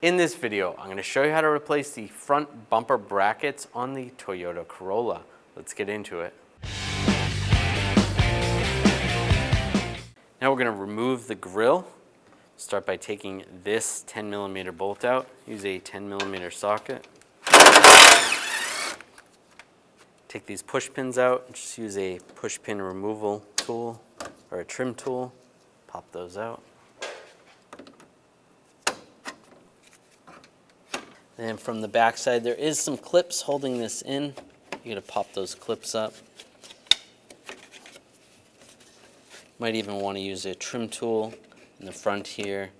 In this video, I'm going to show you how to replace the front bumper brackets on the Toyota Corolla. Let's get into it. Now we're going to remove the grille. Start by taking this 10mm bolt out. Use a 10mm socket. Take these push pins out. Just use a push pin removal tool or a trim tool. Pop those out. And from the back side, there is some clips holding this in. You're gonna pop those clips up. Might even want to use a trim tool in the front here.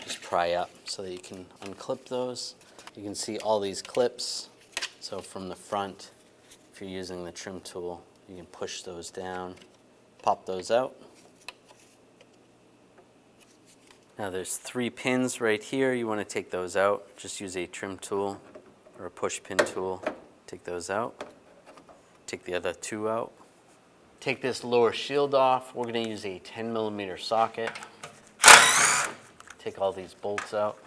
Just pry up so that you can unclip those. You can see all these clips. So from the front, if you're using the trim tool, you can push those down, pop those out. Now there's 3 pins right here. You want to take those out. Just use a trim tool or a push pin tool. Take those out. Take the other 2 out. Take this lower shield off. We're going to use a 10mm socket. Take all these bolts out.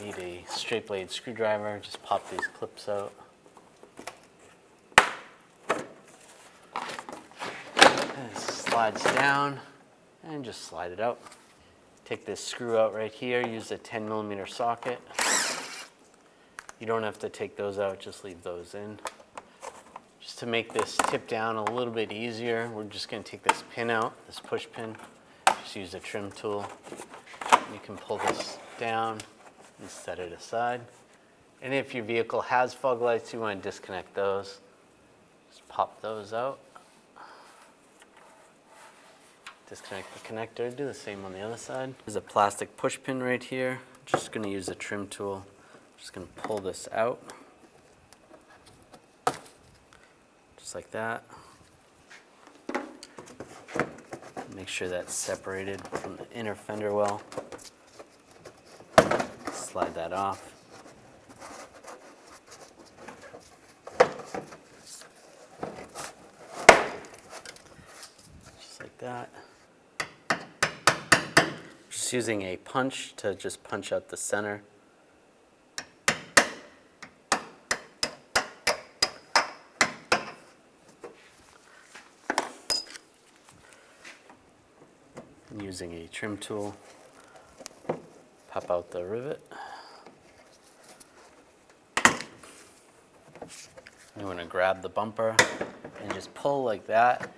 Need a straight blade screwdriver, just pop these clips out. And it slides down and just slide it out. Take this screw out right here, use a 10mm socket. You don't have to take those out, just leave those in. Just to make this tip down a little bit easier, we're just going to take this pin out, this push pin. Just use a trim tool. You can pull this down and set it aside. And if your vehicle has fog lights, you want to disconnect those. Just pop those out. Disconnect the connector. Do the same on the other side. There's a plastic push pin right here. Just going to use a trim tool. Just going to pull this out. Just like that. Make sure that's separated from the inner fender well. Slide that off. Just like that. Just using a punch to just punch out the center. And using a trim tool. Pop out the rivet. You want to grab the bumper and just pull like that.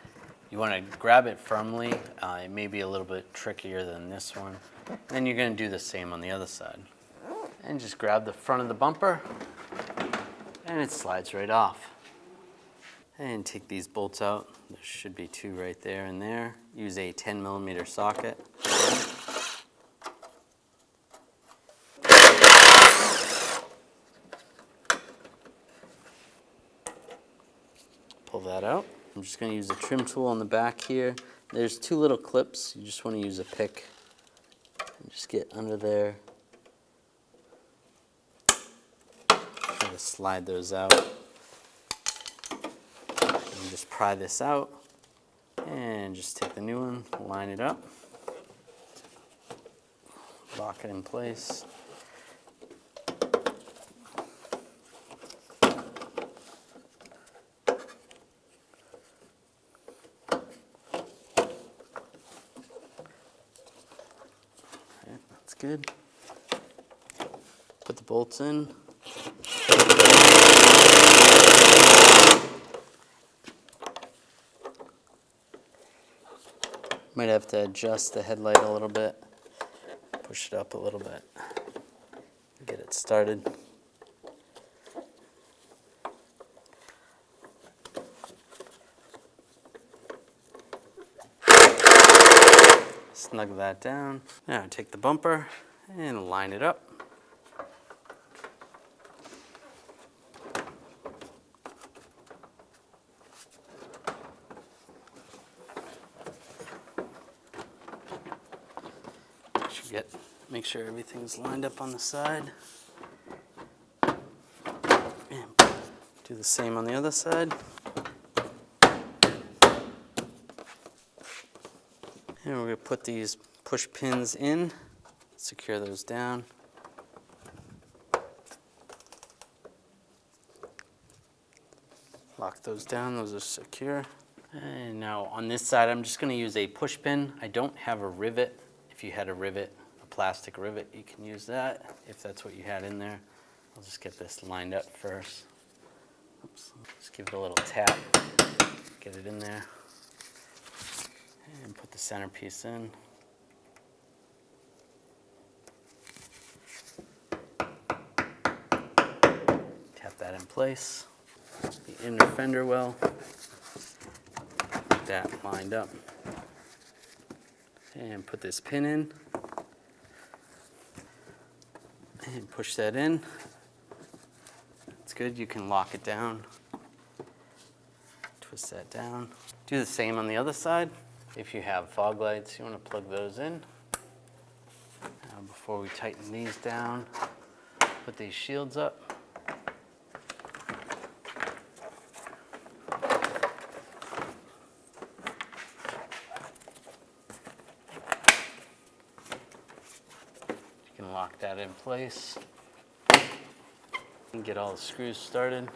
You want to grab it firmly. It may be a little bit trickier than this one. Then you're going to do the same on the other side. And just grab the front of the bumper and it slides right off. And take these bolts out. There should be 2 right there and there. Use a 10mm socket. Pull that out. I'm just going to use a trim tool on the back here. There's 2 little clips. You just want to use a pick and just get under there. Try to slide those out. And just pry this out. And just take the new one, line it up. Lock it in place. Good. Put the bolts in. Might have to adjust the headlight a little bit. Push it up a little bit. Get it started. Snug that down. Now take the bumper and line it up. Make sure everything's lined up on the side. And do the same on the other side. And we're going to put these push pins in, secure those down. Lock those down, those are secure. And now on this side, I'm just going to use a push pin. I don't have a rivet. If you had a rivet, a plastic rivet, you can use that if that's what you had in there. I'll just get this lined up first. Oops. Just give it a little tap, get it in there, and put the centerpiece in. Tap that in place. The inner fender well, get that lined up, and put this pin in, and push that in. It's good, you can lock it down, twist that down. Do the same on the other side. If you have fog lights, you want to plug those in. Now before we tighten these down, put these shields up. You can lock that in place and get all the screws started.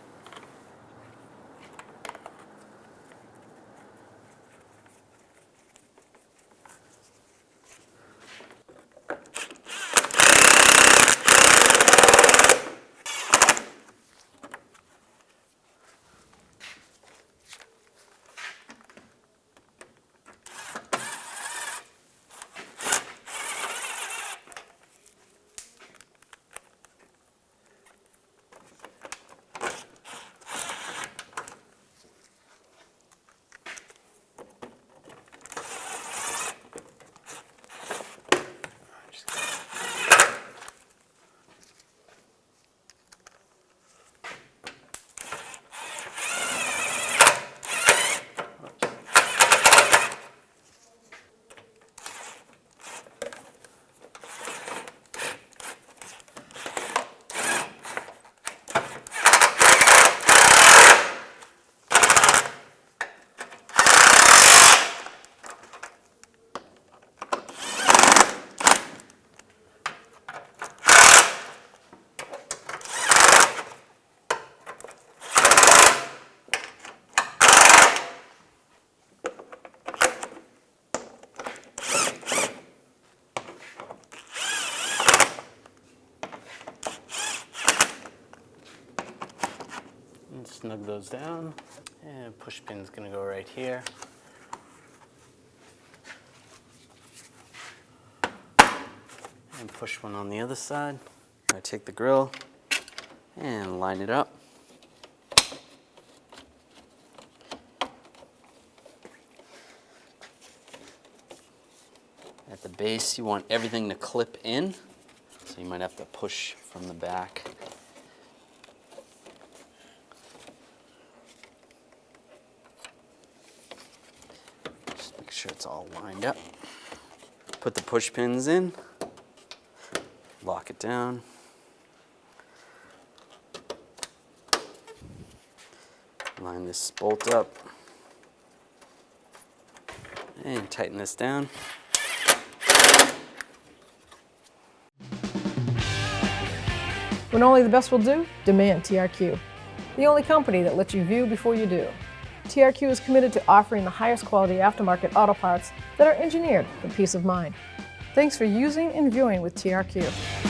Snug those down, and push pin's gonna go right here. And push one on the other side. I take the grill and line it up. At the base, you want everything to clip in, so you might have to push from the back. Make sure it's all lined up. Put the push pins in, lock it down. Line this bolt up and tighten this down. When only the best will do, demand TRQ. The only company that lets you view before you do. TRQ is committed to offering the highest quality aftermarket auto parts that are engineered for peace of mind. Thanks for using and viewing with TRQ.